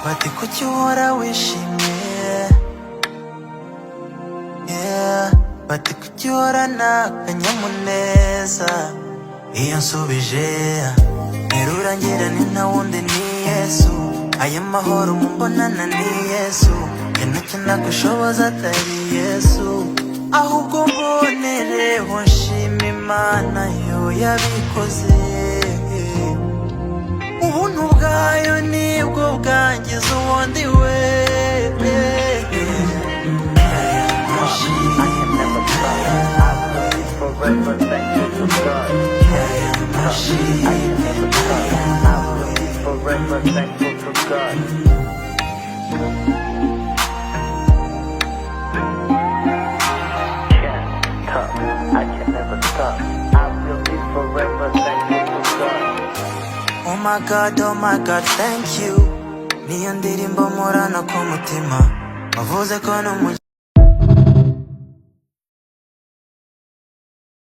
bati kuki uhora wishimye, yeah. Bati kuki uhorana akanyamuneza. Iyo nsubije nterura ngira ni nta wundi ni Yesu. Aya mahoro mumbonana ni Yesu, ntacyo nagushoboza atari Yesu. Ahubwo mbonereho nshima Imana yo yabikoze. Ubuntu bwayo nibwo bwangiza ubundi we. Forever thankful to God. I am never tired. I will be forever thankful to God. Can't stop. I can never stop. I will be forever thankful to God. Oh my God, thank you. Niyo ndirimbo mporana ku mutima, wavuze ko no mu